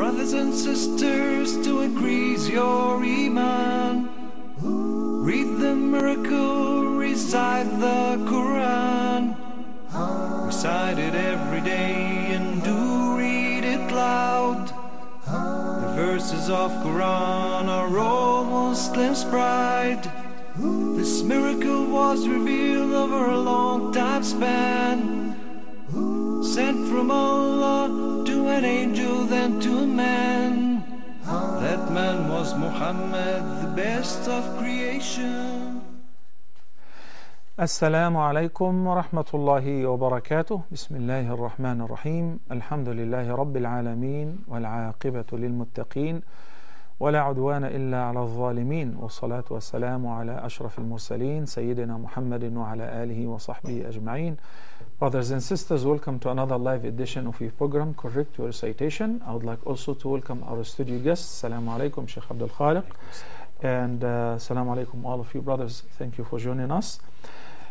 Brothers and sisters, to increase your Iman, read the miracle, recite the Qur'an. Recite it every day and do read it loud. The verses of Qur'an are all Muslims' pride. This miracle was revealed over a long time span, sent from Allah to an angel, then to a man. That man was Muhammad, the best of creation. السلام عليكم ورحمة الله وبركاته. بسم الله الرحمن الرحيم. الحمد لله رب العالمين، والعاقبة للمتقين، ولا عدوان إلا على الظالمين، والصلاة والسلام على أشرف المرسلين سيدنا محمد وعلى آله وصحبه أجمعين. Brothers and sisters, welcome to another live edition of your program, Correct Your Recitation. I would like also to welcome our studio guests. Assalamu alaikum, Sheikh Abdul Khaliq. And assalamu alaikum, all of you brothers. Thank you for joining us.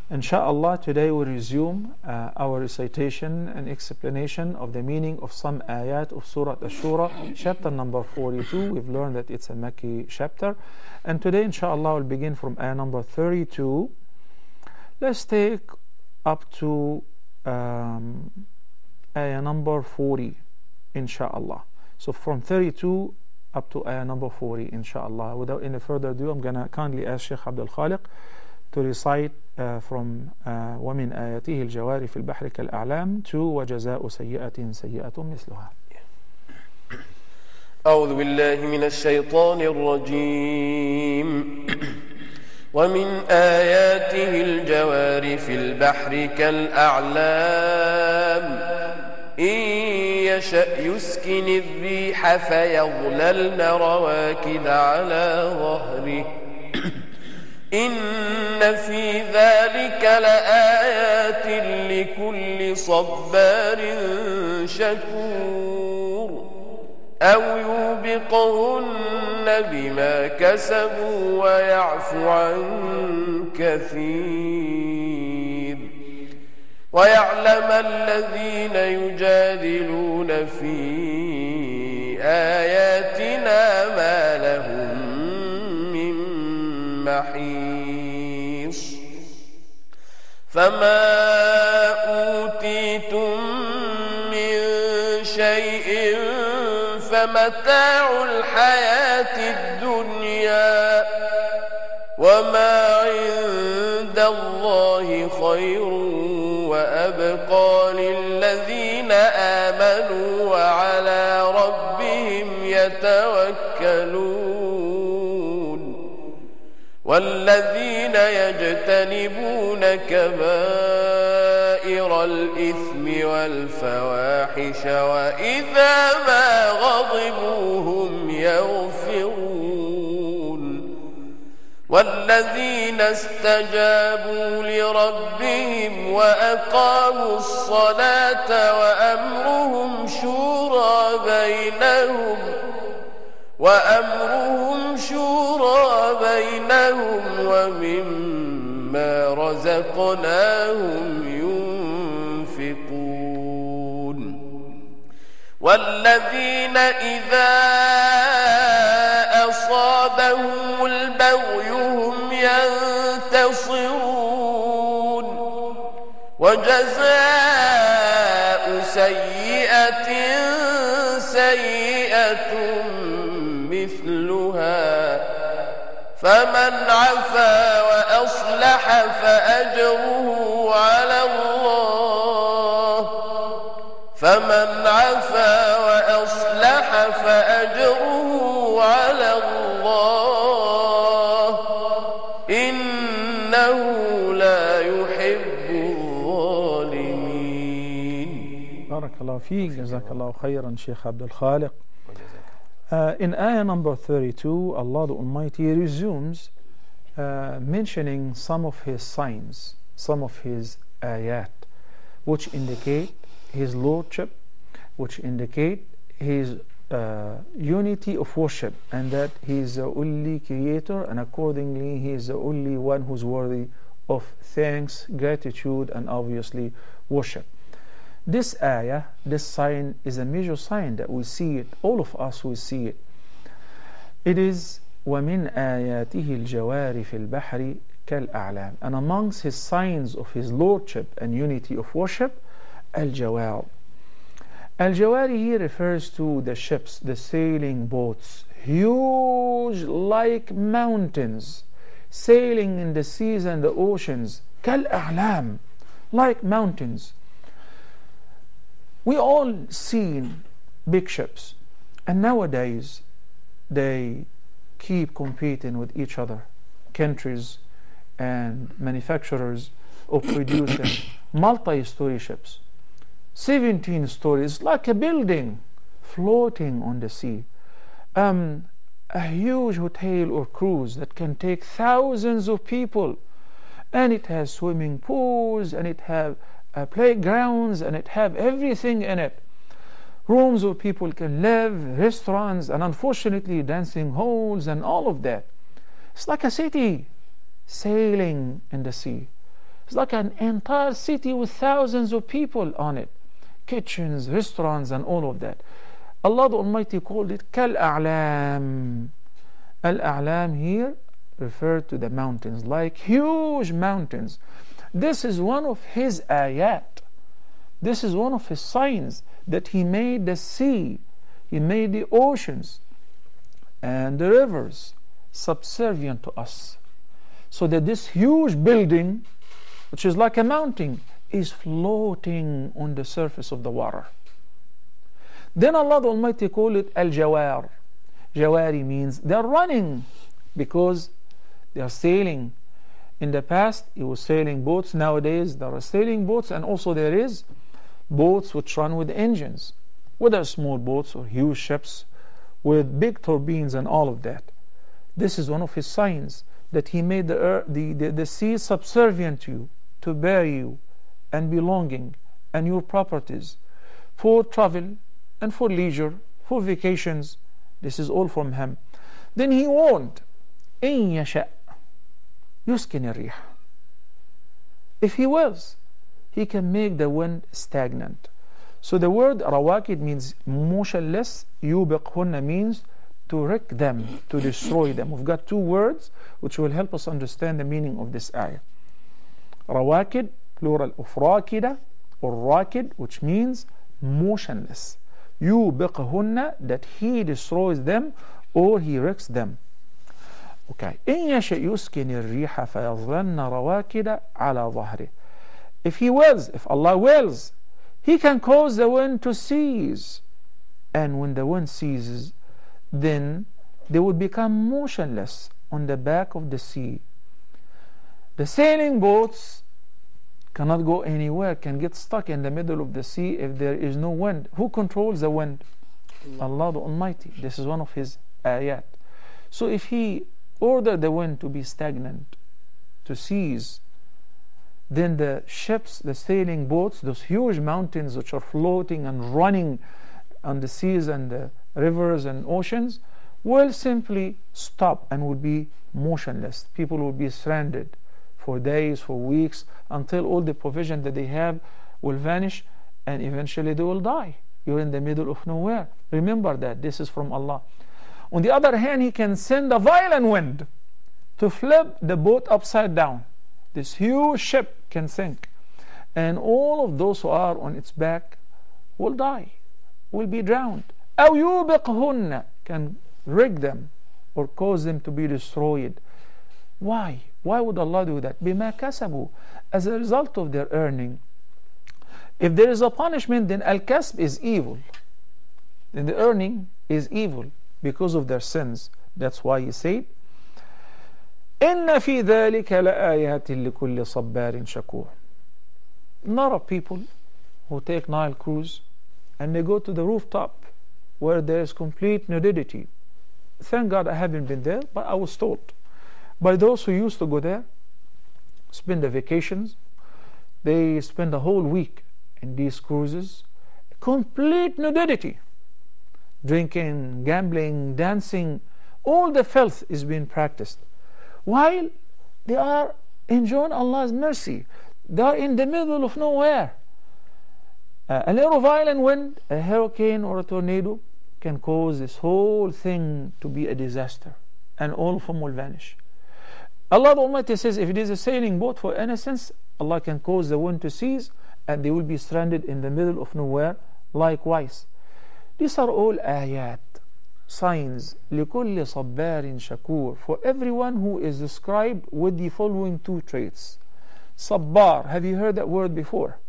Inshallah, today we resume our recitation and explanation of the meaning of some ayat of Surat Ash-Shoora, chapter number 42. We've learned that it's a Makki chapter. And today, inshallah, we'll begin from ayah number 32. Let's take up to ayah number 40, inshallah. So from 32 up to ayah number 40, inshallah. Without any further ado, I'm going to kindly ask Sheikh Abdul Khaliq to recite from وَمِنْ آيَاتِهِ الْجَوَارِ فِي الْبَحْرِ كَالْأَعْلَامِ to وَجَزَاءُ سَيِّئَةٍ سَيِّئَةٌ مِثْلُهَا. أعوذ بالله من الشيطان الرجيم. ومن آياته الجوار في البحر كالأعلام إن يشأ يسكن الريح فيظللن رواكد على ظهره إن في ذلك لآيات لكل صبار شكور أو يوبقهن بما كسبوا ويعفو عن كثير ويعلم الذين يجادلون في آياتنا ما لهم من محيص فما أوتيتم من شيء فمتاع الحياة الدنيا وما عند الله خير وأبقى للذين آمنوا وعلى ربهم يتوكلون والذين يجتنبون كبائر الإثم والفواحش وإذا ما غضبوا هم يغفرون والذين استجابوا لربهم وأقاموا الصلاة وأمرهم شورى بينهم ومما رزقناهم ينفقون والذين إذا أصابهم البغي هم ينتصرون وجزاء سيئة مثلها فمن عفا وأصلح فأجره على الله إنه لا يحب الظالمين. بارك الله فيك. جزاك الله خيرا Sheikh Abdul Khaliq. In ayah number 32, Allah the Almighty resumes mentioning some of His signs, some of His ayat, which indicate His lordship, which indicate His unity of worship, and that He is the only creator, and accordingly He is the only one who's worthy of thanks, gratitude, and obviously worship. This ayah, this sign is a major sign that we see it, all of us will see it. It is وَمِنْ آيَاتِهِ الْجَوَارِ فِي الْبَحْرِ كَالْأَعْلَامِ. And amongst his signs of his lordship and unity of worship, al-jawar. Al-jawari here refers to the ships, the sailing boats, huge like mountains, sailing in the seas and the oceans, kal-a'lam, like mountains. We all seen big ships, and nowadays they keep competing with each other, countries and manufacturers of producing multi-story ships. 17 stories, like a building floating on the sea. A huge hotel or cruise that can take thousands of people, and it has swimming pools, and it have playgrounds, and it have everything in it. Rooms where people can live, restaurants, and unfortunately dancing halls and all of that. It's like a city sailing in the sea. It's like an entire city with thousands of people on it. Kitchens, restaurants, and all of that. Allah the Almighty called it Kal-A'lam. Al-A'lam here referred to the mountains, like huge mountains. This is one of his ayat. This is one of his signs that he made the sea, he made the oceans and the rivers subservient to us. So that this huge building, which is like a mountain, is floating on the surface of the water. Then Allah the Almighty called it Al-Jawar. Jawari means they're running because they are sailing. In the past, it was sailing boats. Nowadays, there are sailing boats, and also there is boats which run with engines, whether small boats or huge ships with big turbines and all of that. This is one of his signs that he made the sea subservient to you, to bear you and belonging and your properties for travel and for leisure, for vacations. This is all from him. Then he warned, إِن يَشَأْ يُسْكِنِ الرِّيحَ. If he wills, he can make the wind stagnant. So the word rawakid means motionless. يُوبِقْهُنَّ means to wreck them, to destroy them. We've got two words which will help us understand the meaning of this ayah. Rawakid, plural of rakida, or rakid, which means motionless. يُوبِقْهُنَّ, that he destroys them or he wrecks them. Okay. إِن يَشَأْ يُسْكِنِ الرِّيحَ فَيَظْلَنَّ رَوَاكِدَ عَلَى ظَهْرِهِ. If he wills, if Allah wills, he can cause the wind to cease. And when the wind ceases, then they would become motionless on the back of the sea. The sailing boats cannot go anywhere, can get stuck in the middle of the sea if there is no wind. Who controls the wind? Allah the Almighty. This is one of his ayat. So if he ordered the wind to be stagnant, to cease, then the ships, the sailing boats, those huge mountains which are floating and running on the seas and the rivers and oceans, will simply stop and will be motionless. People will be stranded for days, for weeks, until all the provision that they have will vanish, and eventually they will die. You're in the middle of nowhere. Remember that this is from Allah. On the other hand, he can send a violent wind to flip the boat upside down. This huge ship can sink, and all of those who are on its back will die, will be drowned. أو يوبقهن, can wreck them or cause them to be destroyed. Why? Why would Allah do that? بما كسبوا, as a result of their earning. If there is a punishment, then al-kasb is evil. Then the earning is evil because of their sins. That's why he said, إن في ذلك لآيات لكل صبار شكور. A lot of people who take Nile cruise and they go to the rooftop where there is complete nudity. Thank God I haven't been there, but I was told by those who used to go there, spend the vacations, they spend a whole week in these cruises, complete nudity, drinking, gambling, dancing, all the filth is being practiced, while they are enjoying Allah's mercy. They are in the middle of nowhere, A little violent wind, a hurricane or a tornado can cause this whole thing to be a disaster, and all of them will vanish. Allah the Almighty says if it is a sailing boat for innocence, Allah can cause the wind to cease and they will be stranded in the middle of nowhere likewise. These are all ayat, signs, لِكُلِّ صَبَّارٍ شَكُورٍ, for everyone who is described with the following two traits. Sabbar, have you heard that word before?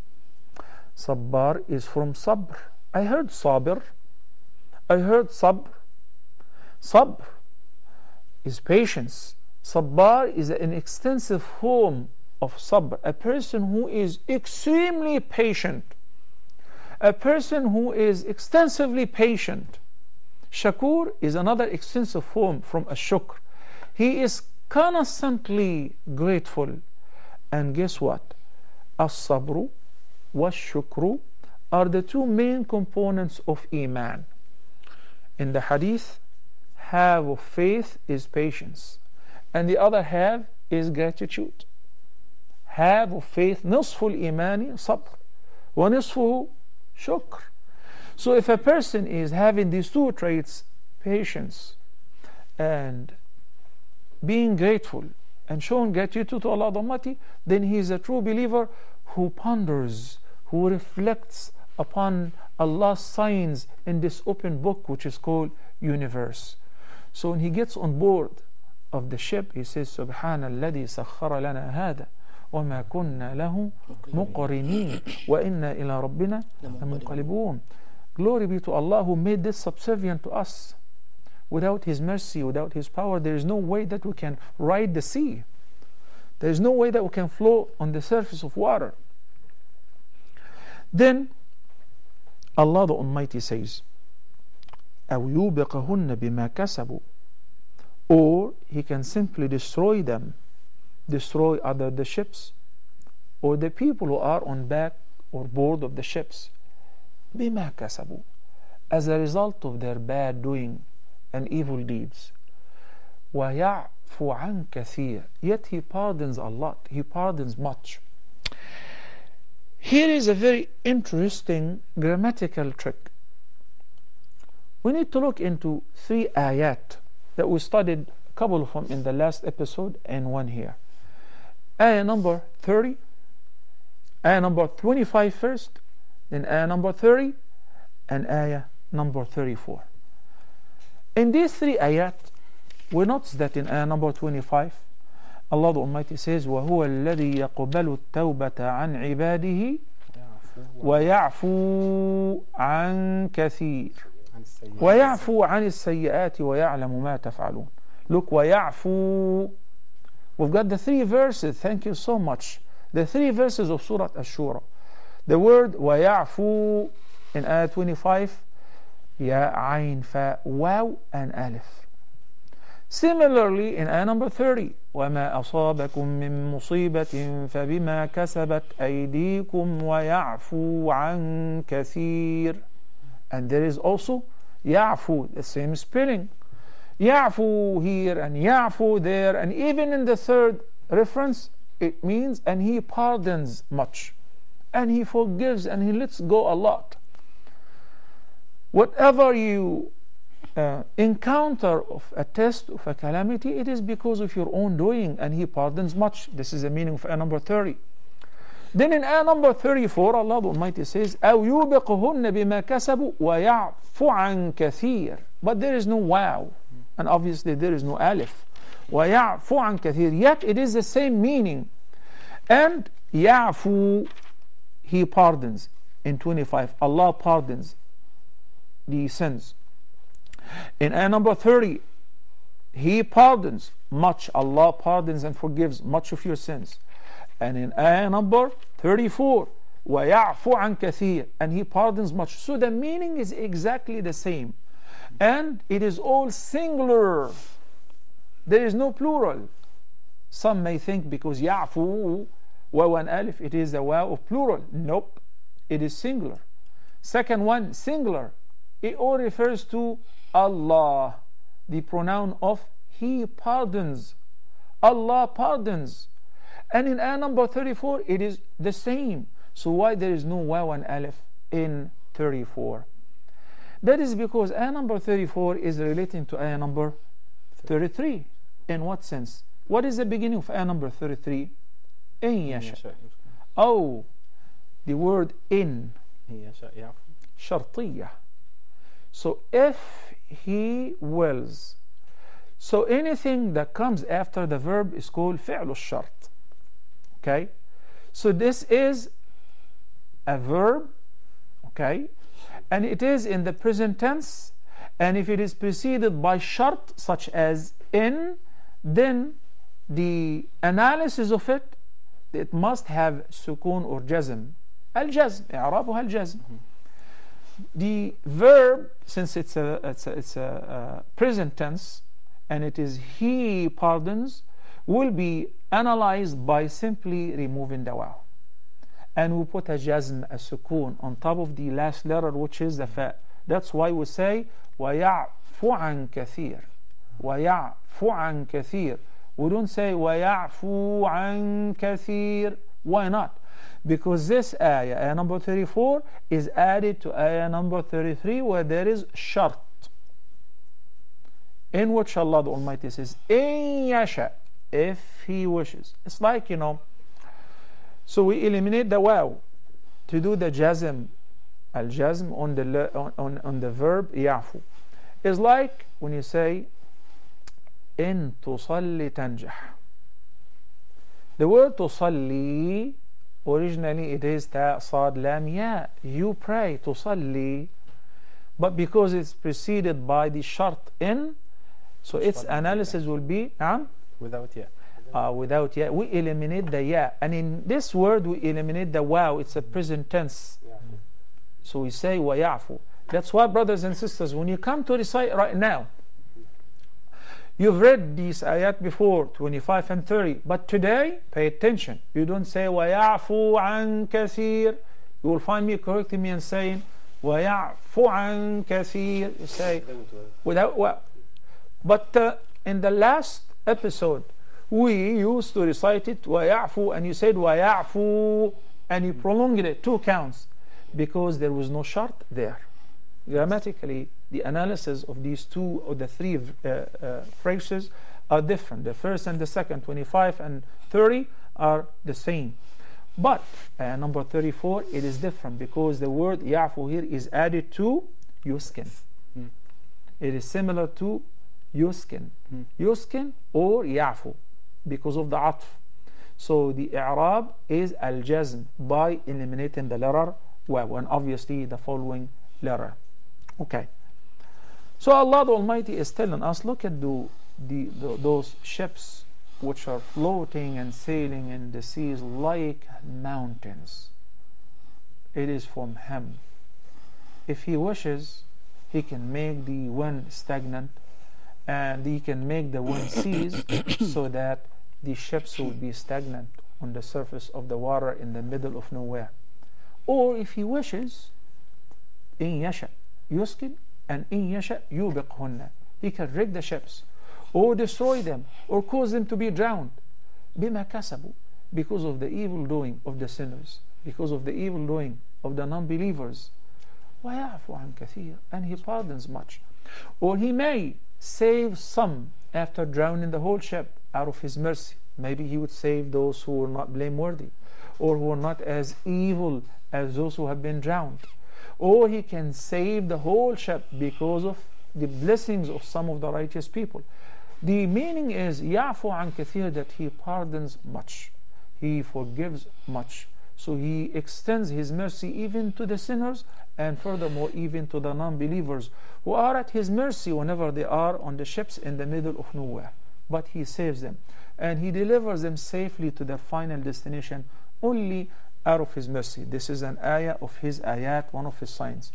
Sabbar is from sabr. I heard sabr, I heard sabr. Sabr is patience. Sabbar is an extensive form of sabr, a person who is extremely patient, a person who is extensively patient. Shakur is another extensive form from ash-shukr. He is constantly grateful. And guess what? As-sabru wa-shukru are the two main components of iman. In the hadith, half of faith is patience, and the other half is gratitude. Half of faith, نصف الإيمان صبر ونصفه شكر. So if a person is having these two traits, patience and being grateful and showing gratitude to Allah Almighty, then he is a true believer who ponders, who reflects upon Allah's signs in this open book which is called universe. So when he gets on board of the ship, he says, سبحان الذي سخر لنا هذا وما كنا له مقرنين وإنا إلى ربنا لمنقلبون. Glory be to Allah who made this subservient to us. Without His mercy, without His power, there is no way that we can ride the sea. There is no way that we can float on the surface of water. Then Allah the Almighty says, أَوْ يُوبِقَهُنَّ بِمَا كَسَبُوا, or He can simply destroy them, destroy either the ships or the people who are on back or board of the ships. بِمَا كَسَبُوا, as a result of their bad doing and evil deeds. وَيَعْفُ عَنْ كَثِيرٍ, yet He pardons a lot, He pardons much. Here is a very interesting grammatical trick. We need to look into three ayat that we studied, a couple of them in the last episode and one here. Ayah number 30, ayah number 25 first, then ayah number 30, and ayah number 34. In these three ayat, we notice that in ayah number 25, Allah the Almighty says, وَهُوَ الَّذِي يَقْبَلُ التَّوْبَةَ عَنْ عِبَادِهِ وَيَعْفُو عَنْ كَثِيرٍ وَيَعْفُو عَنِ السَّيِّئَاتِ وَيَعْلَمُ مَا تَفْعَلُونَ. Look, وَيَعْفُو. We've got the three verses, thank you so much. The three verses of Surat Ash-Shoora. The word وَيَعْفُو in ayah 25, Ya, Ain, Fa, Waw, and Alif. Similarly, in ayah number 30, وَمَا أَصَابَكُم مِّن مُّصِيبَةٍ فَبِمَا كَسَبَتْ أَيْدِيكُمْ وَيَعْفُو عَن كَثِيرٍ. And there is also يَعْفُو, the same spelling. يَعْفُو here and يَعْفُو there, and even in the third reference, it means, and He pardons much, and He forgives, and He lets go a lot. Whatever you encounter of a test, of a calamity, it is because of your own doing, and He pardons much. This is the meaning of ayah number 30. Then in ayah number 34, Allah the Almighty says, أَوْ يُوبِقْهُنَّ بِمَا كَسَبُوا وَيَعْفُ عَنْ كَثِيرٍ. But there is no waw, and obviously there is no alif. وَيَعْفُ عَنْ كَثِيرٍ. Yet it is the same meaning. And يَعْفُ, He pardons. In 25, Allah pardons the sins. In ayah number 30, He pardons much. Allah pardons and forgives much of your sins. And in ayah number 34, وَيَعْفُ عَنْ كَثِيرٍ, and He pardons much. So the meaning is exactly the same. And it is all singular. There is no plural. Some may think because يَعْفُ, waw and alif, it is a waw of plural. Nope, it is singular. Second one, singular. It all refers to Allah, the pronoun of He pardons. Allah pardons. And in ayah number 34, it is the same. So why there is no waw and alif? in 34? That is because ayah number 34 is relating to ayah number 33. In what sense? What is the beginning of ayah number 33? إن يشاء. Oh, the word in. شرطية. So if he wills. So anything that comes after the verb is called فعل الشرط. Okay? So this is a verb, okay? And it is in the present tense, and if it is preceded by shart such as in, then the analysis of it, it must have sukun or jazm. Al-jazm, i'rabuha al-jazm. The verb, since it's a present tense, and it is he pardons, will be analyzed by simply removing the waw. And we put a jazm, a sukun, on top of the last letter, which is the fa. That's why we say وَيَعْفُ عَنْ كَثِيرٍ. وَيَعْفُ عَنْ كَثِيرٍ. We don't say وَيَعْفُ عَنْ كَثِيرٍ. Why not? Because this ayah, ayah number 34, is added to ayah number 33, where there is shart, in which Allah the Almighty says, إِن يَشَأْ, if he wishes. It's like, so we eliminate the waw to do the jazm, al-jazm on the verb يعفو. It's like when you say إن تصلي تنجح. The word تصلي, originally it is ta sad lam ya. You pray, تصلي, but because it's preceded by the shart in, so its analysis will be without ya. Without ya, we eliminate the ya, and in this word we eliminate the waw. It's a present tense, so we say وَيَعْفُ. That's why, brothers and sisters, when you come to recite right now, you've read these ayat before, 25 and 30, but today, pay attention, you don't say وَيَعْفُ عَنْ كَثِيرٍ. You will find me correcting me and saying وَيَعْفُ عَنْ كَثِيرٍ. You say without waw. But in the last episode, we used to recite it وَيَعْفُ, and you said وَيَعْفُ, and you prolonged it 2 counts, because there was no shart there. Grammatically, the analysis of these 2 or the 3 phrases are different. The first and the second, 25 and 30, are the same. But number 34, it is different, because the word يَعْفُ here is added to yuskin. It is similar to yuskin. Yuskin or يَعْفُ, because of the atf. So the i'rab is al-jazm, by eliminating the letter waw, and obviously the following letter. Okay. So Allah the Almighty is telling us, look at those ships which are floating and sailing in the seas like mountains. It is from Him. If He wishes, He can make the wind stagnant, and He can make the wind cease, so that the ships will be stagnant on the surface of the water in the middle of nowhere. Or if He wishes, إن يشأ يسكن, and إن يشأ يوبقهن. He can wreck the ships, or destroy them, or cause them to be drowned. بما كسبوا, because of the evil doing of the sinners, because of the evil doing of the non-believers. ويعفو عن كثير, and He pardons much. Or He may save some after drowning the whole ship out of His mercy. Maybe He would save those who were not blameworthy, or who are not as evil as those who have been drowned. Or He can save the whole ship because of the blessings of some of the righteous people. The meaning is يعفو عن كثير, that He pardons much, He forgives much. So He extends His mercy even to the sinners, and furthermore even to the non-believers, who are at His mercy whenever they are on the ships in the middle of nowhere. But He saves them, and He delivers them safely to their final destination only out of His mercy. This is an ayah of His ayat, one of His signs.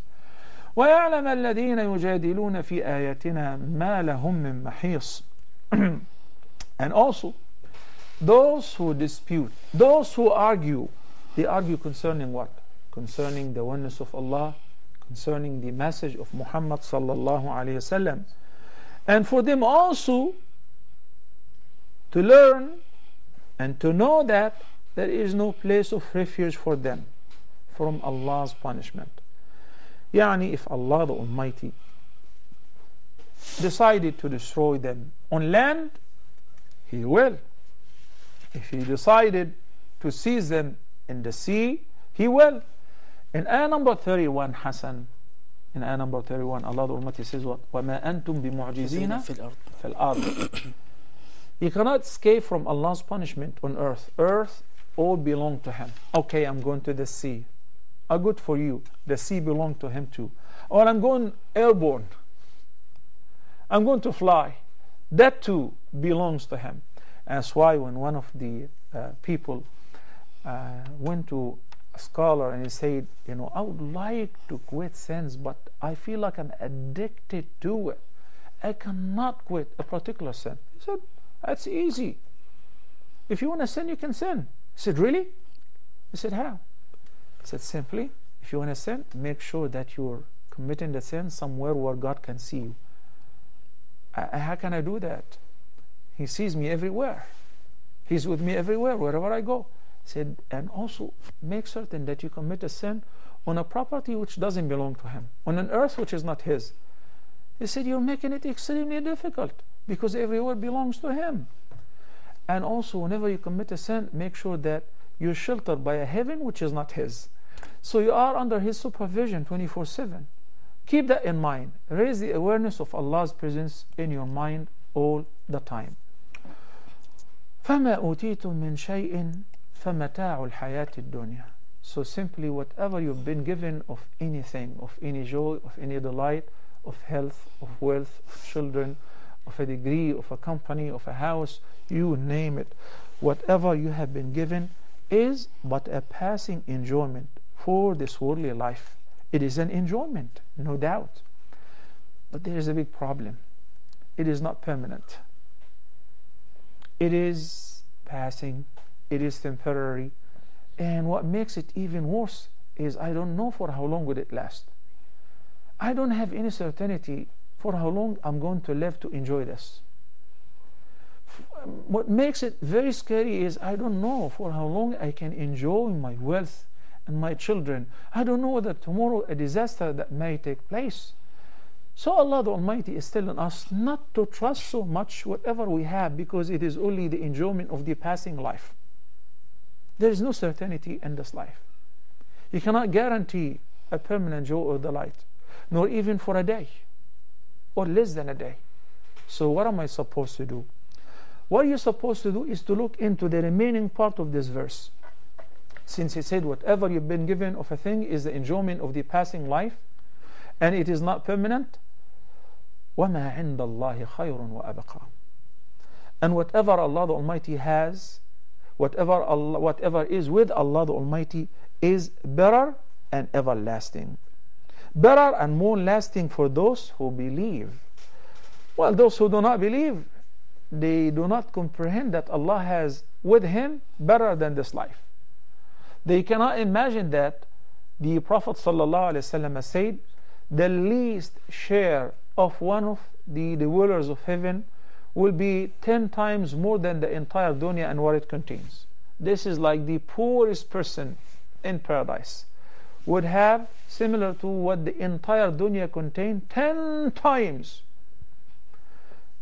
وَيَعْلَمَ الَّذِينَ يُجَادِلُونَ فِي آيَاتِنَا مَا لَهُم مِّن مَحِيصٍ. And also, those who dispute, those who argue, they argue concerning what? Concerning the oneness of Allah, concerning the message of Muhammad sallallahu alayhi wasallam. And for them also to learn and to know that there is no place of refuge for them from Allah's punishment. Yani if Allah the Almighty decided to destroy them on land, He will. If He decided to seize them in the sea, He will. In ayah number 31, Hassan, in ayah number 31, Allah the Almighty says what? وَمَا أَنْتُمْ بِمُعْجِزِينَ فِي الْأَرْضِ. You cannot escape from Allah's punishment on earth. Earth all belong to Him. Okay, I'm going to the sea. Good for you. The sea belongs to Him too. Or I'm going airborne. I'm going to fly. That too belongs to Him. That's why when one of the people went to a scholar and he said, I would like to quit sins, but I feel like I'm addicted to it. I cannot quit a particular sin. He said, that's easy. If you want to sin, you can sin. He said, really? He said, how? He said, simply, if you want to sin, make sure that you're committing the sin somewhere where God can see you. How can I do that? He sees me everywhere. He's with me everywhere, wherever I go. He said, and also make certain that you commit a sin on a property which doesn't belong to Him, on an earth which is not His. He said, you're making it extremely difficult because everywhere belongs to Him. And also, whenever you commit a sin, make sure that you're sheltered by a heaven which is not His. So you are under His supervision 24/7. Keep that in mind. Raise the awareness of Allah's presence in your mind all the time. فَمَا أُوتِيتُم مِّن شَيْءٍ فَمَتَاعُ الْحَيَاةِ الدُّنْيَا. So simply, whatever you've been given of anything, of any joy, of any delight, of health, of wealth, of children, of a degree, of a company, of a house, you name it. Whatever you have been given is but a passing enjoyment for this worldly life. It is an enjoyment, no doubt. But there is a big problem. It is not permanent. It is passing. It is temporary. And what makes it even worse is I don't know for how long will it last. I don't have any certainty for how long I'm going to live to enjoy this. What makes it very scary is I don't know for how long I can enjoy my wealth and my children. I don't know whether tomorrow a disaster that may take place. So Allah the Almighty is telling us not to trust so much whatever we have, because it is only the enjoyment of the passing life. There is no certainty in this life. You cannot guarantee a permanent joy or delight, nor even for a day or less than a day. So what am I supposed to do? What you're supposed to do is to look into the remaining part of this verse. Since he said whatever you've been given of a thing is the enjoyment of the passing life, and it is not permanent, وَمَا عِنْدَ اللَّهِ خَيْرٌ وَأَبْقَى. And whatever Allah the Almighty has, whatever is with Allah the Almighty is better and everlasting. Better and more lasting for those who believe. Well, those who do not believe, they do not comprehend that Allah has with Him better than this life. They cannot imagine that the Prophet ﷺ said, the least share of one of the dwellers of heaven will be 10 times more than the entire dunya and what it contains. This is like the poorest person in paradise would have similar to what the entire dunya contained 10 times.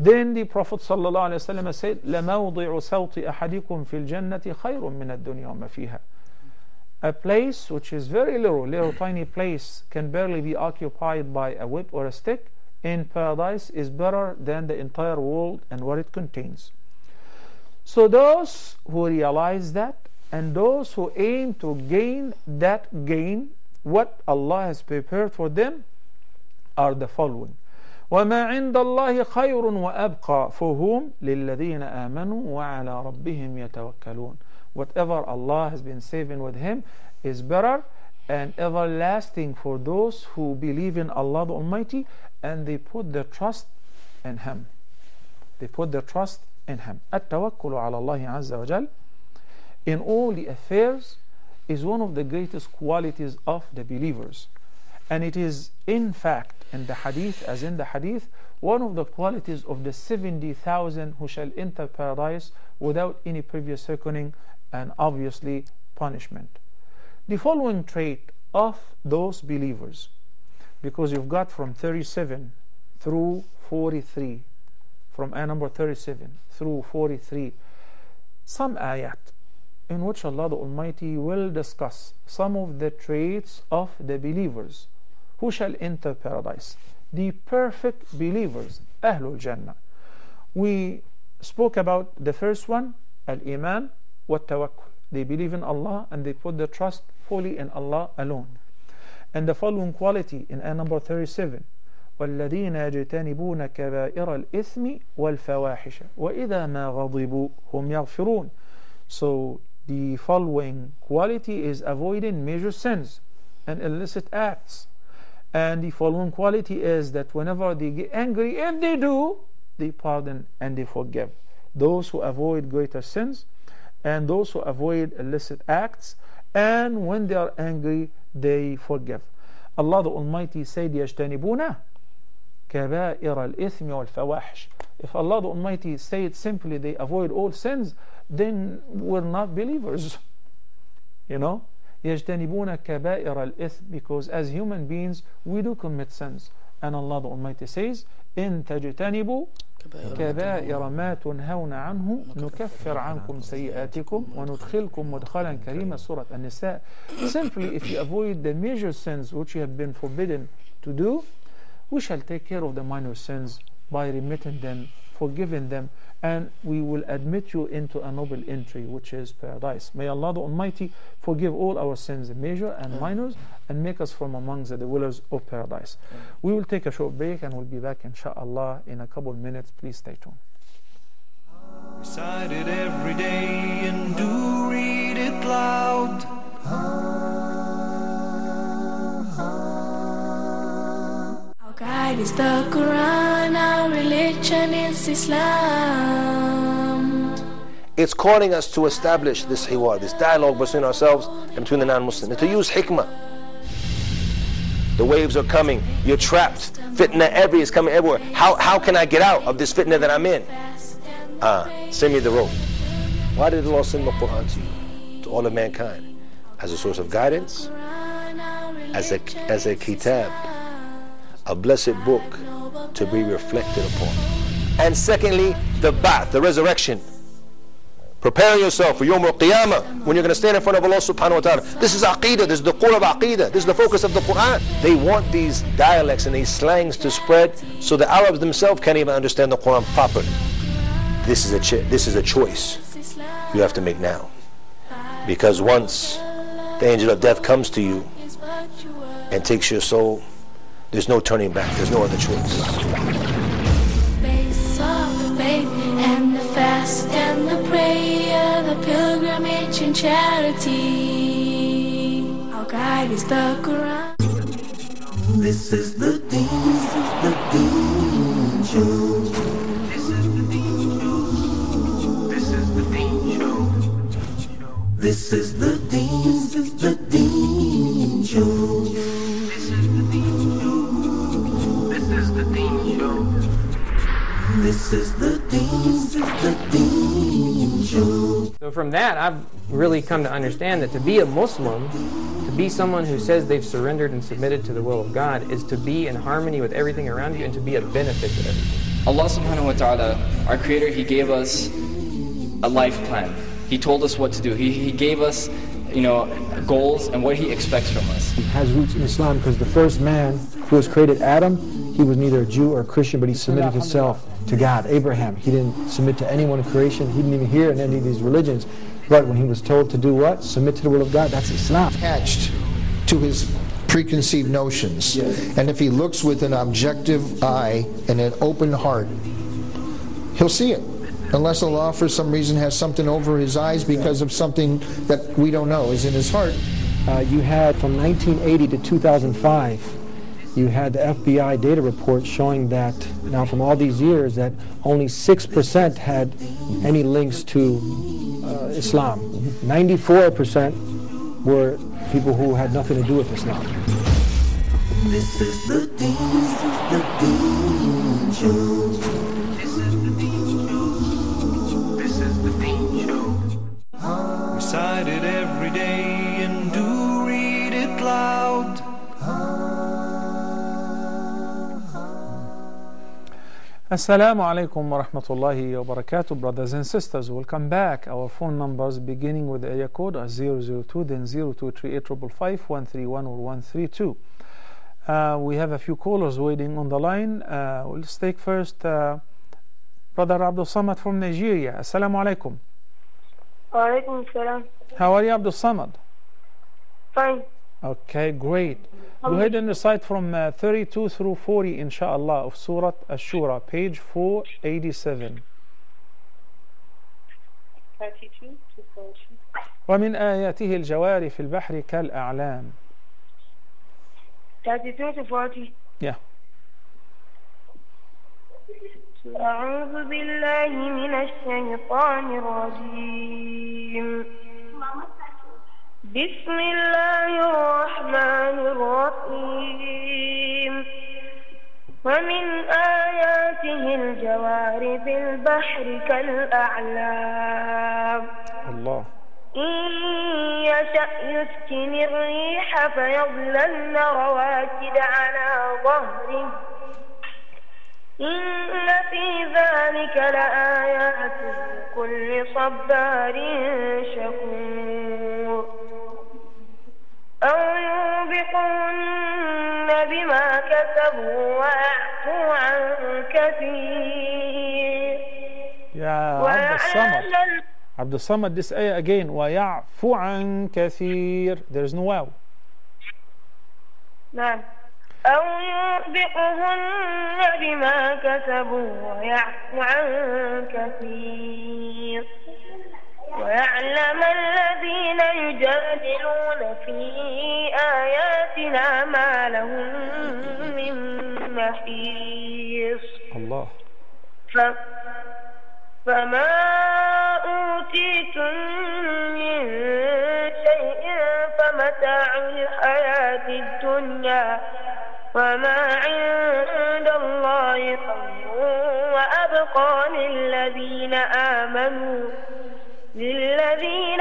Then the Prophet ﷺ said, لَمَوْضِعُ سَوْطِ أَحَدِكُمْ فِي الْجَنَّةِ خَيْرٌ مِنَ الدُّنْيَا وَمَا فِيهَا. A place which is very little tiny place, can barely be occupied by a whip or a stick, in paradise is better than the entire world and what it contains. So those who realize that, and those who aim to gain that gain, what Allah has prepared for them, are the following. وَمَا عِنْدَ اللَّهِ خَيْرٌ وَأَبْقَى for whom لِلَّذِينَ آمَنُوا وَعَلَى رَبِّهِمْ يَتَوَكَّلُونَ. Whatever Allah has been saving with Him is better and everlasting for those who believe in Allah the Almighty and they put their trust in Him. They put their trust in Him. التوكل على الله عز وجل in all the affairs is one of the greatest qualities of the believers. And it is in fact in the hadith, as in the hadith, one of the qualities of the 70,000 who shall enter paradise without any previous reckoning and obviously punishment. The following trait of those believers, because you've got from 37 through 43, from ayah number 37 through 43, some ayat in which Allah the Almighty will discuss some of the traits of the believers who shall enter paradise, the perfect believers, Ahlul Jannah. We spoke about the first one, Al-Iman wa Tawakkul. They believe in Allah and they put their trust fully in Allah alone. And the following quality in ayah number 37, وَالَّذِينَ يَجْتَنِبُونَ كَبَائِرَ الْإِثْمِ وَالْفَوَاحِشَ وَإِذَا مَا غَضِبُوا هُمْ يَغْفِرُونَ. So the following quality is avoiding major sins and illicit acts. And the following quality is that whenever they get angry, if they do, they pardon and they forgive. Those who avoid greater sins and those who avoid illicit acts, and when they are angry, they forgive. Allah the Almighty said, يَجْتَنِبُونَ كَبَائِرَ الْإِثْمِ وَالْفَوَاحِشِ. If Allah the Almighty said simply they avoid all sins, then we're not believers. You know, يَجْتَنِبُونَ كَبَائِرَ الْإِثْمِ, because as human beings we do commit sins. And Allah the Almighty says, إِن تَجْتَنِبُوا كَبَائِرَ مَا تُنْهَوْنَ عَنْهُ نُكَفِّرْ عَنْكُمْ سَيِّئَاتِكُمْ وَنُدْخِلْكُمْ مُدْخَلًا كَرِيمًا. Surat An-Nisa. Simply, if you avoid the major sins which you have been forbidden to do, we shall take care of the minor sins by remitting them, forgiving them, and we will admit you into a noble entry, which is paradise. May Allah the Almighty forgive all our sins, major and minors, and make us from amongst the dwellers of paradise. We will take a short break and we'll be back inshallah in a couple minutes. Please stay tuned. Recite it every day and do read it loud. Our guide is the Qur'an, our religion is Islam. It's calling us to establish this hiwar, this dialogue between ourselves and between the non-Muslims, and to use hikmah. The waves are coming, you're trapped, fitna is coming everywhere. How can I get out of this fitna that I'm in? Send me the rope. Why did Allah send the Qur'an to you, to all of mankind? As a source of guidance, as a kitab, a blessed book to be reflected upon. And secondly, the ba'ath, the resurrection. Preparing yourself for Yawm al-Qiyamah, when you're going to stand in front of Allah subhanahu wa ta'ala. This is Aqeedah, this is the core of Aqeedah, this is the focus of the Qur'an. They want these dialects and these slangs to spread so the Arabs themselves can't even understand the Qur'an properly. This is a choice you have to make now. Because once the angel of death comes to you and takes your soul, there's no turning back, there's no other choice. Base of the faith and the fast and the prayer, the pilgrimage and charity. Our guide is the Quran. This is the deen, this is the deen show. This is the deen show. This is the deen, this is the deen show. This is the deen show. This is the deen show. This is the deen, this is the deen show. So from that, I've really come to understand that to be a Muslim, to be someone who says they've surrendered and submitted to the will of God, is to be in harmony with everything around you and to be a benefit to everything. Allah subhanahu wa ta'ala, our Creator, He gave us a life plan. He told us what to do. He gave us, goals and what He expects from us. It has roots in Islam because the first man who was created, Adam, he was neither a Jew or a Christian, but he submitted himself to God. Abraham, he didn't submit to anyone in creation. He didn't even hear in any of these religions. But when he was told to do what? Submit to the will of God, that's Islam. Attached to his preconceived notions. Yes. And if he looks with an objective eye and an open heart, he'll see it. Unless Allah for some reason has something over his eyes because of something that we don't know is in his heart. You had from 1980 to 2005, you had the FBI data report showing that now from all these years that only 6% had any links to Islam. 94% were people who had nothing to do with Islam. This is the deen, this is the deen show. This is the deen show. This is the deen show. Recite it every day and do read it loud. Assalamu alaikum wa rahmatullahi wa barakatuh, brothers and sisters. Welcome back. Our phone numbers beginning with the area code are 002, then 023855, 131 or 132. We have a few callers waiting on the line. Let's take first Brother Abdul Samad from Nigeria. Assalamu alaikum. Wa alaikum salam. How are you, Abdul Samad? Fine. Okay, great. Go ahead and recite from 32 through 40, inshallah, of Surat Ash-Shoora, page 487. 32 to 40. ومن آياته الجوار في البحر كالأعلام. 32 to 40. Yeah. أعوذ بالله من الشيطان الرجيم. بسم الله الرحمن الرحيم. ومن آياته الجوار في البحر كالأعلام. الله. إن يشأ يسكن الريح فيظللن رواكد على ظهره إن في ذلك لآيات لكل صبار شكور. أو يوبقن بما كسبوا ويعفو عن كثير. يا عبد الصمد, this ayah again. ويعفو عن كثير. There is no wow. نعم. أو يوبقهن بما كسبوا ويعفو عن كثير. ويعلم الذين يجادلون في آياتنا ما لهم من محيص. الله. فما أوتيتم من شيء فمتاع الحياة الدنيا وما عند الله خير وأبقى للذين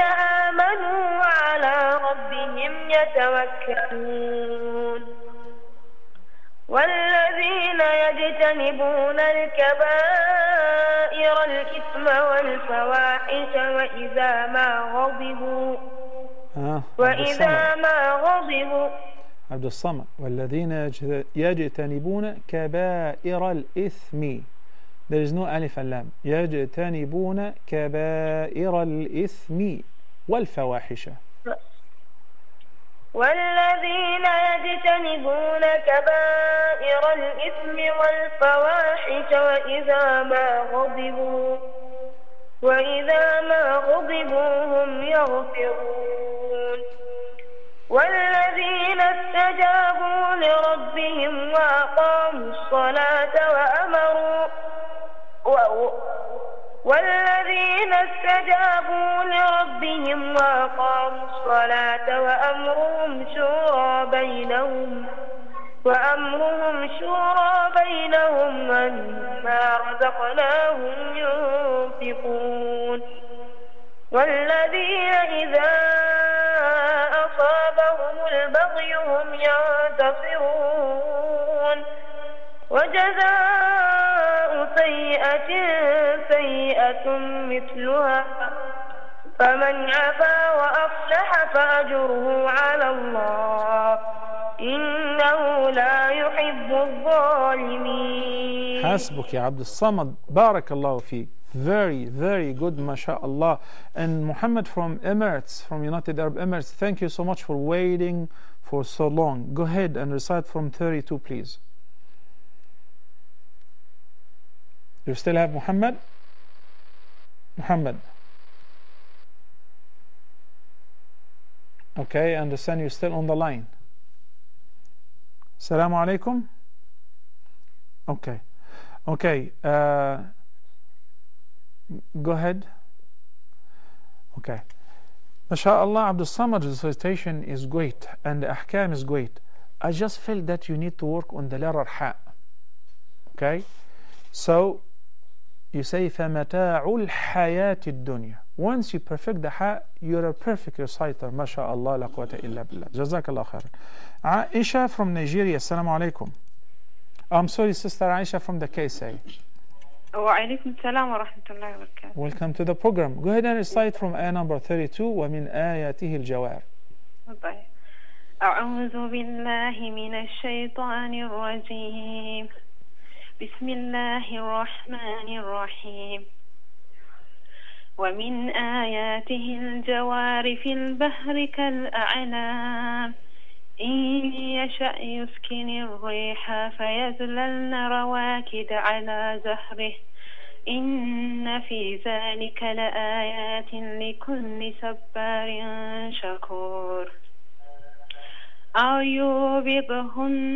آمنوا وعلى ربهم يتوكلون. والذين يجتنبون الكبائر الإثم والفواحش وإذا ما غضبوا عبد الصمد. والذين يجتنبون كبائر الإثم. There is no alif and lam. يجتنبون كبائر الإثم والفواحش. والذين يجتنبون كبائر الإثم والفواحش وإذا ما غضبوا هم يغفرون. والذين استجابوا لربهم وأقاموا الصلاة وأمرهم شورى بينهم ومما رزقناهم ينفقون. والذين إذا أصابهم البغي هم ينتصرون. وجزاء سيئة مثلها فمن عفا وأصلح فأجره على الله إنه لا يحب الظالمين. حسبك يا عبد الصمد. بارك الله فيك. Very, very good, mashallah. And Muhammad from Emirates, from United Arab Emirates, thank you so much for waiting for so long. Go ahead and recite from 32, please. You still have Muhammad? Muhammad. Okay, I understand you're still on the line. Assalamu alaikum. Okay. Go ahead. Okay. MashaAllah, Abdul Samad's recitation is great and the ahkam is great. I just felt that you need to work on the letter ha. Okay? So, you say فَمَتَاعُ الْحَيَاةِ الدُّنْيا. Once you perfect the ha, you're a perfect reciter. MashaAllah, la quwwata illa billah. Jazakallah khairan. Aisha from Nigeria, assalamu alaikum. I'm sorry, Sister Aisha from the KSA. وعليكم السلام ورحمة الله وبركاته. Welcome to the program. Go ahead and recite from ayah number 32. ومن آياته الجوار. طيب. أعوذ بالله من الشيطان الرجيم. بسم الله الرحمن الرحيم. ومن آياته الجوار في البحر كالأعلام إن يشأ يسكن الريح فيظللن رواكد على زهره إن في ذلك لآيات لكل صبار شكور أو يوبقهن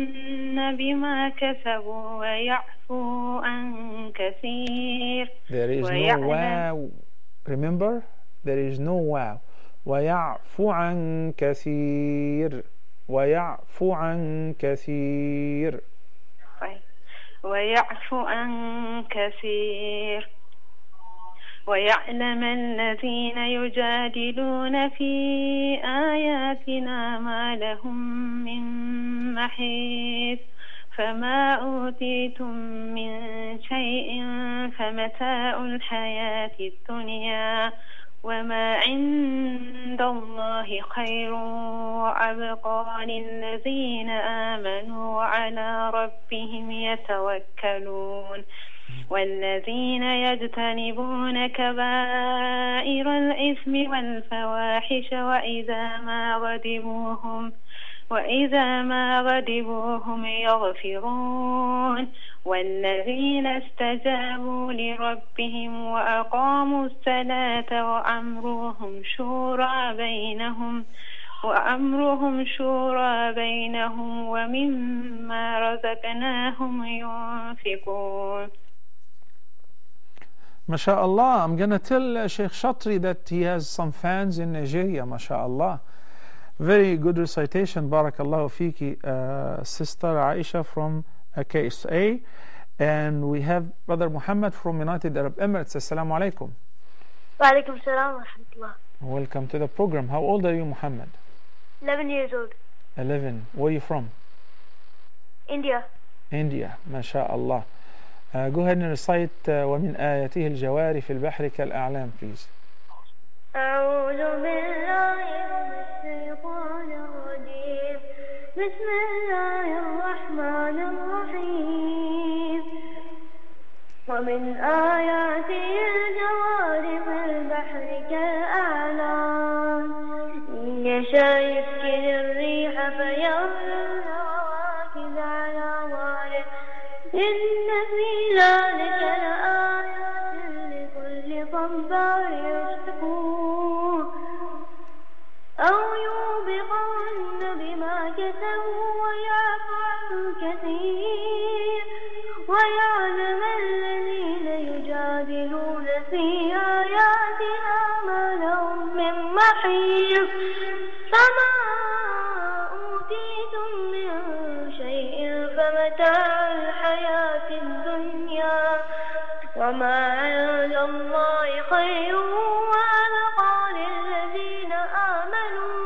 بما كسبوا ويعفو عن كثير. There is no wow. Remember, there is no wow. ويعفو عن كثير. ويعفو عن كثير. ويعفو عن كثير ويعلم الذين يجادلون في آياتنا ما لهم من محيص فما أوتيتم من شيء فمتاع الحياة الدنيا وما عند الله خير وأبقى للذين آمنوا وعلى ربهم يتوكلون والذين يجتنبون كبائر الإثم والفواحش وإذا ما غضبوا هم يغفرون والذين استجابوا لربهم وأقاموا الصلاة وأمرهم شورى بينهم ومما رزقناهم ينفقون. MashaAllah, I'm gonna tell Sheikh Shatri that he has some fans in Nigeria, MashaAllah. Very good recitation, Barakallahu Fiki, Sister Aisha from KSA. And we have Brother Muhammad from United Arab Emirates. Assalamu alaikum. Wa alaikum salam wa rahmatullah. Welcome to the program. How old are you, Muhammad? 11 years old. 11. Where are you from? India. India, MashaAllah. Go ahead and recite ومن آياته الجوار في البحر كالأعلام, please. أعوذ بالله من الشيطان الرجيم. بسم الله الرحمن الرحيم. ومن آياته الجوار في البحر كالأعلام إن يشاء يسكن الريح فيظللن رواكد على ظهره إن في ذلك لآيات لكل صبار شكور أو يوبقهن بما كسبوا ويعفو عن كثير ويعلم الذين يجادلون في آياتنا ما لهم من محيص فما أوتيتم من شيء فمتاع الحياة الدنيا وما عند الله خير وأبقى للذين آمنوا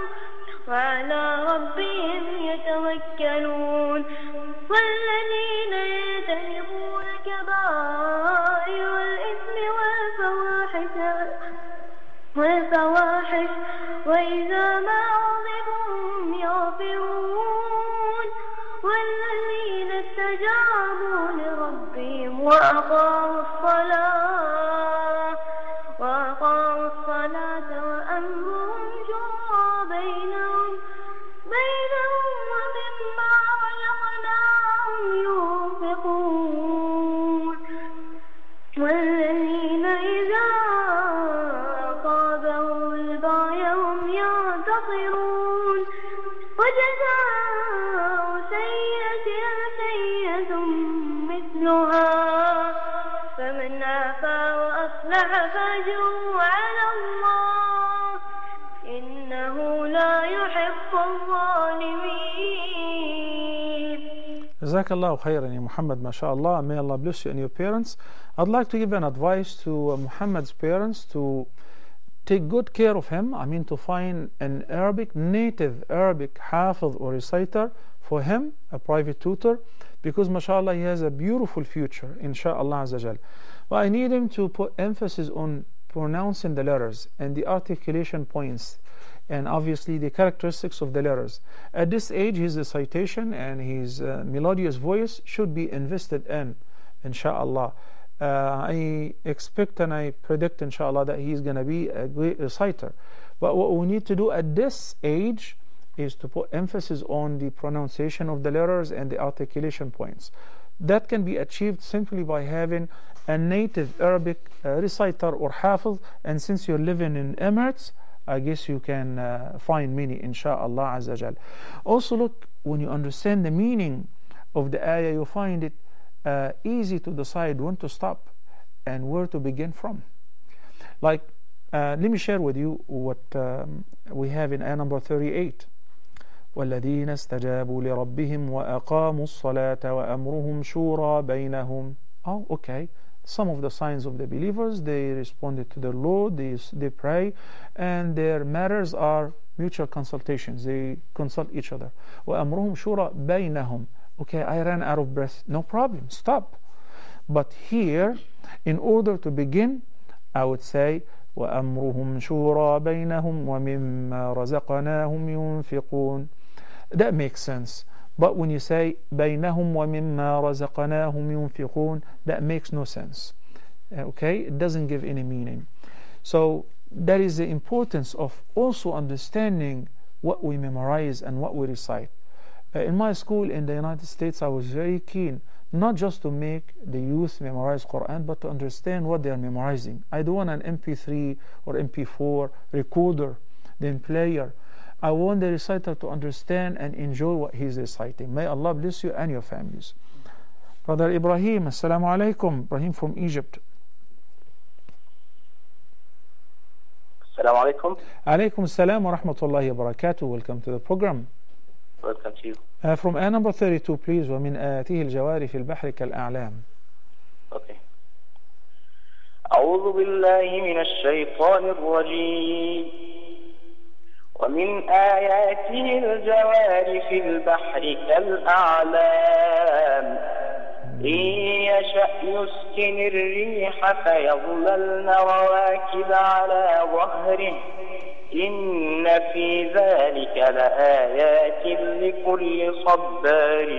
وعلى ربهم يتوكلون والذين يجتنبون كبائر الإثم والفواحش وإذا ما غضبوا هم يغفرون والذين استجابوا لربهم وأقاموا الصلاة وأمرهم شورى بينهم ومما رزقناهم ينفقون والذين إذا أصابهم البغي هم ينتصرون وجزاء سيئة مثلها فمن عفا وأصلح فأجره على الله إنه لا يحب الظالمين. Jazakallahu khairan, ya Muhammad, mashallah. May Allah bless you and your parents. I'd like to give an advice to Muhammad's parents to take good care of him. I mean, to find an native Arabic hafiz or reciter for him, a private tutor, because mashallah he has a beautiful future, inshallah azza jal. But I need him to put emphasis on pronouncing the letters and the articulation points, and obviously the characteristics of the letters. At this age, his recitation and his melodious voice should be invested in, inshallah. I expect and I predict, inshallah, that he's going to be a great reciter. But what we need to do at this age is to put emphasis on the pronunciation of the letters and the articulation points. That can be achieved simply by having a native Arabic reciter or hafiz, and since you're living in Emirates, I guess you can find many, insha'Allah azza jal. Also look, when you understand the meaning of the ayah, you find it easy to decide when to stop and where to begin from. Like, let me share with you what we have in ayah number 38. وَالَّذِينَ اسْتَجَابُوا لِرَبِّهِمْ وَأَقَامُوا الصَّلَاةَ وَأَمْرُهُمْ شُورَى بَيْنَهُمْ. Oh, okay. Some of the signs of the believers, they responded to their Lord, they pray, and their matters are mutual consultations. They consult each other. وَأَمْرُهُمْ شُورَى بَيْنَهُمْ. Okay, I ran out of breath. No problem, stop. But here, in order to begin, I would say, وَأَمْرُهُمْ شُورَى بَيْنَهُمْ وَمِمَّا رَزَقْنَاهُمْ يُنْفِقُونَ. That makes sense. But when you say بَيْنَهُمْ وَمِمَّا رَزَقْنَاهُمْ يُنْفِقُونَ, that makes no sense. Okay, it doesn't give any meaning. So that is the importance of also understanding what we memorize and what we recite. In my school in the United States, I was very keen not just to make the youth memorize Qur'an, but to understand what they are memorizing. I don't want an MP3 or MP4 recorder, then player. I want the reciter to understand and enjoy what he is reciting. May Allah bless you and your families. Brother Ibrahim, Assalamu alaikum. Ibrahim from Egypt. Assalamu alaikum. Alaikum assalam wa rahmatullahi wa barakatuh. Welcome to the program. Welcome to you. From ayah number 32, please. وَمِنْ آيَاتِهِ الْجَوَارِ فِي الْبَحْرِ كَالْأَعْلَامِ. Okay. أعوذ بالله من الشيطان الرجيم. ومن آياته الجوار في البحر كالأعلام إن يشأ يسكن الريح فيظللن رواكد على ظهره إن في ذلك لآيات لكل صبار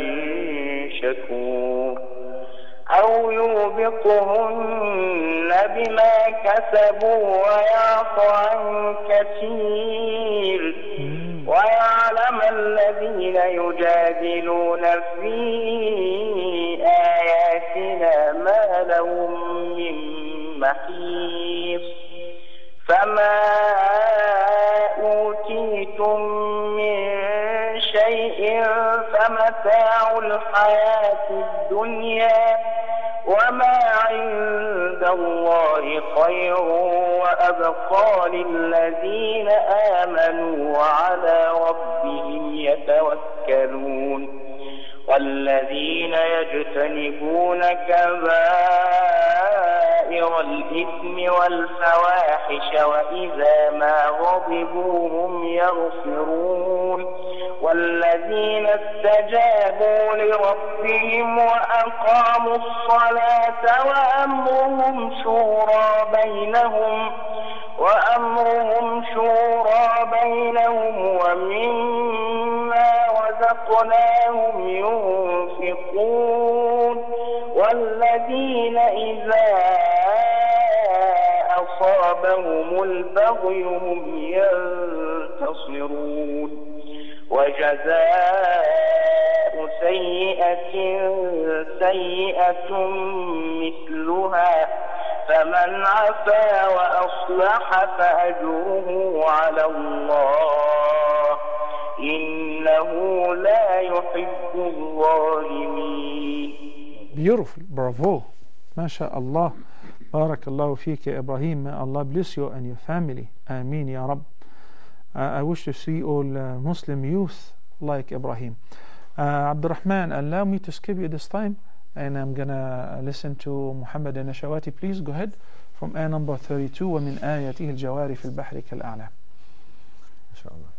شكور أو يوبقهن بما كسبوا ويعفو عن كثير ويعلم الذين يجادلون في آياتنا ما لهم من محيص فما أوتيتم من شيء فمتاع الحياة الدنيا وما عند الله خير وأبقى للذين آمنوا وعلى ربهم يتوكلون والذين يجتنبون كبائر الإثم والفواحش وإذا ما غضبوا هم يغفرون والذين استجابوا لربهم وأقاموا الصلاة وأمرهم شورى بينهم ومما رزقناهم ينفقون والذين إذا أصابهم البغي هم ينتصرون وجزاء سيئة مثلها فمن عفا وأصلح فأجره على الله إنه لا يحب الظالمين. Beautiful, bravo, MashaAllah. Barakallahu feek, Ibrahim. May Allah bless you and your family. Ameen ya Rabb. I wish to see all Muslim youth like Ibrahim. Abdurrahman, allow me to skip you this time, and I'm gonna listen to Muhammad al-Nashawati. Please go ahead from ayah number 32. وَمِنْ آيَاتِهِ الْجَوَارِ فِي الْبَحْرِ كَالْأَعْلَامِ. Inshallah.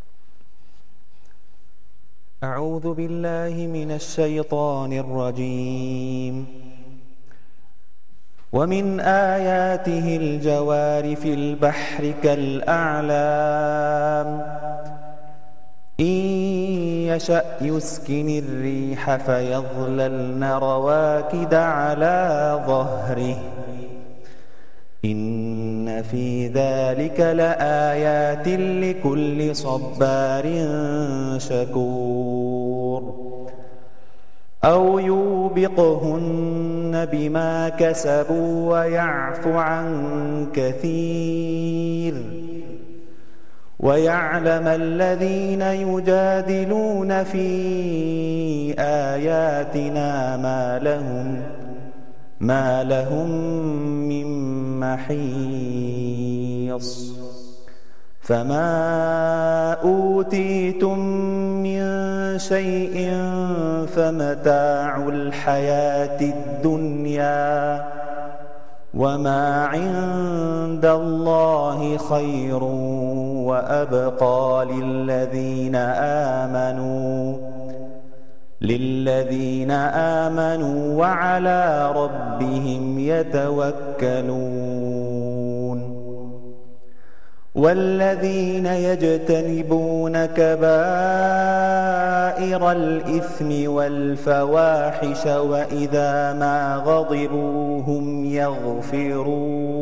أعوذ بالله من الشيطان الرجيم ومن آياته الجوار في البحر كالأعلام إن يشأ يسكن الريح فيظللن رواكد على ظهره إن في ذلك لآيات لكل صبار شكور أو يوبقهن بما كسبوا ويعفو عن كثير ويعلم الذين يجادلون في آياتنا ما لهم من محيص فما أوتيتم من شيء فمتاع الحياة الدنيا وما عند الله خير وأبقى للذين آمنوا وعلى ربهم يتوكلون والذين يجتنبون كبائر الإثم والفواحش وإذا ما غضبوا هم يغفرون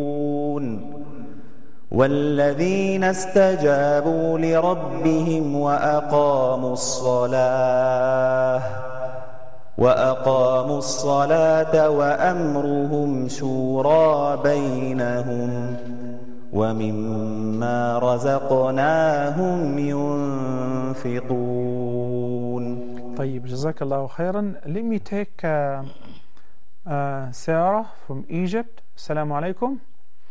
والذين استجابوا لربهم وأقاموا الصلاة وأمرهم شورى بينهم ومما رزقناهم ينفقون. طيب, Jazakallahu khairan. Let me take Sarah from Egypt. Assalamu alaikum.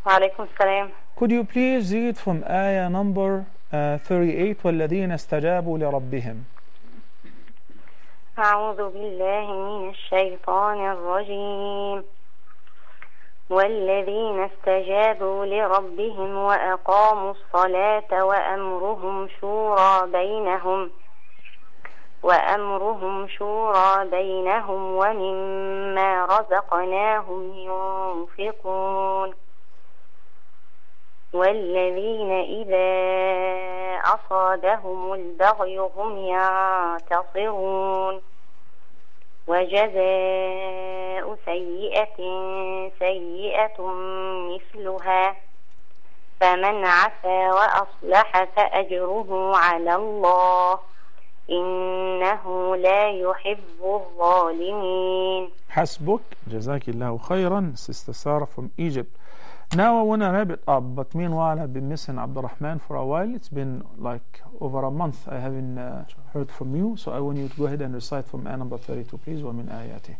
وعليكم السلام. Could you please read from ayah number 38 والذين استجابوا لربهم. أعوذ بالله من الشيطان الرجيم والذين استجابوا لربهم وأقاموا الصلاة وأمرهم شورى بينهم ومما رزقناهم ينفقون والذين إذا أصابهم البغي هم ينتصرون وجزاء سيئة مثلها فمن عفا وأصلح فأجره على الله إنه لا يحب الظالمين. حسبك. Jazakillahu khairan, Sister Sarah from Egypt. Now I want to wrap it up, but meanwhile I've been missing Abdurrahman for a while. It's been like over a month I haven't heard from you, so I want you to go ahead and recite from ayah number 32, please. وَمِنْ آيَاتِهِ.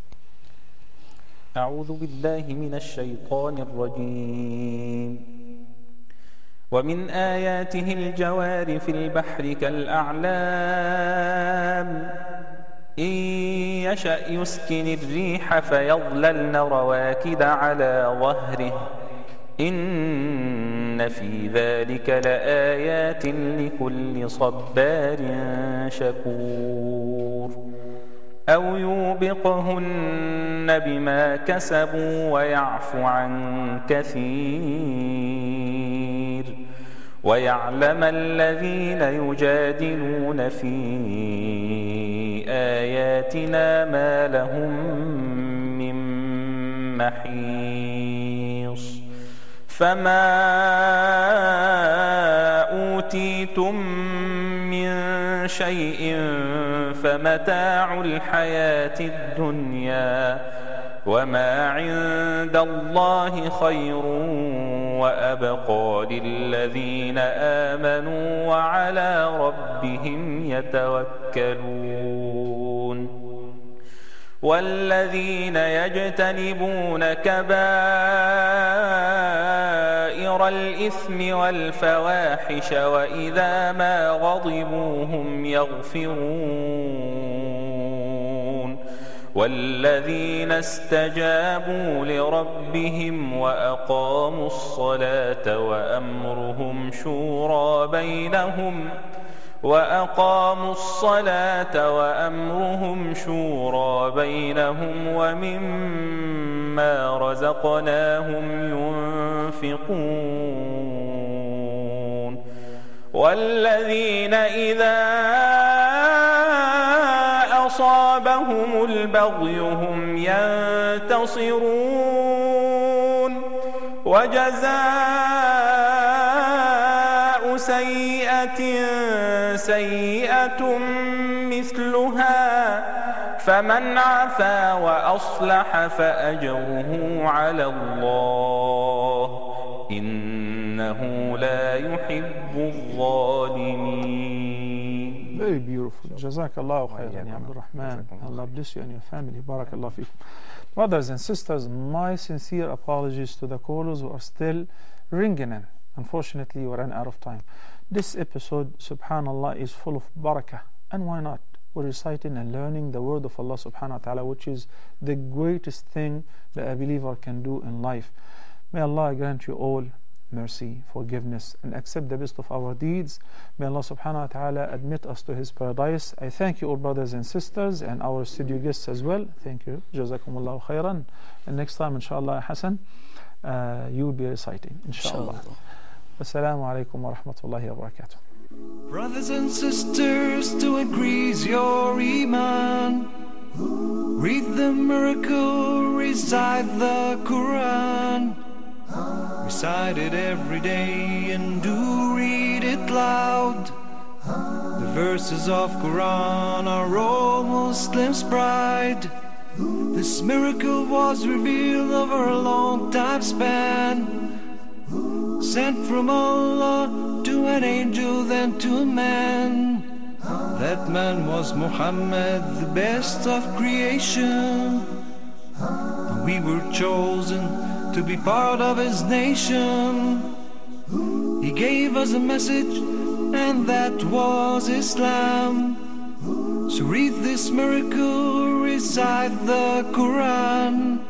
أعوذ بالله من الشيطان الرجيم ومن آياته الجوار في البحر كالأعلام إن يشأ يسكن الريح فيظللن رواكد على ظهره إن في ذلك لآيات لكل صبار شكور أو يوبقهن بما كسبوا ويعفو عن كثير ويعلم الذين يجادلون في آياتنا ما لهم من محيص فما أوتيتم من شيء فمتاع الحياة الدنيا وما عند الله خير وأبقى للذين آمنوا وعلى ربهم يتوكلون والذين يجتنبون كبائر الإثم والفواحش وإذا ما غضبوا هم يغفرون والذين استجابوا لربهم وأقاموا الصلاة وأقاموا الصلاة وأمرهم شورى بينهم ومما رزقناهم ينفقون والذين إذا أصابهم البغي هم ينتصرون وجزاء سيئة سيئة مثلها فمن عفا وأصلح فأجره على الله إنه لا يحب الظالمين. Very beautiful. Jazakallahu khairan, Ya Abdul Rahman. Allah bless you and your family. Barakallahu fikum. Brothers and sisters, my sincere apologies to the callers who are still ringing in. Unfortunately, we ran out of time. This episode, subhanallah, is full of barakah. And why not? We're reciting and learning the word of Allah subhanahu wa ta'ala, which is the greatest thing that a believer can do in life. May Allah grant you all mercy, forgiveness, and accept the best of our deeds. May Allah subhanahu wa ta'ala admit us to His paradise. I thank you all, brothers and sisters, and our studio guests as well. Thank you. Jazakumullahu khairan. And next time, inshallah, Hassan, you will be reciting, inshallah. Assalamu alaikum wa rahmatullahi wa barakatuh. Brothers and sisters, to increase your iman, read the miracle, recite the Qur'an. Recite it every day and do read it loud. The verses of Qur'an are all Muslims' pride. This miracle was revealed over a long time span, sent from Allah to an angel, then to a man. That man was Muhammad, the best of creation. We were chosen to be part of His nation. He gave us a message, and that was Islam. So read this miracle, recite the Qur'an.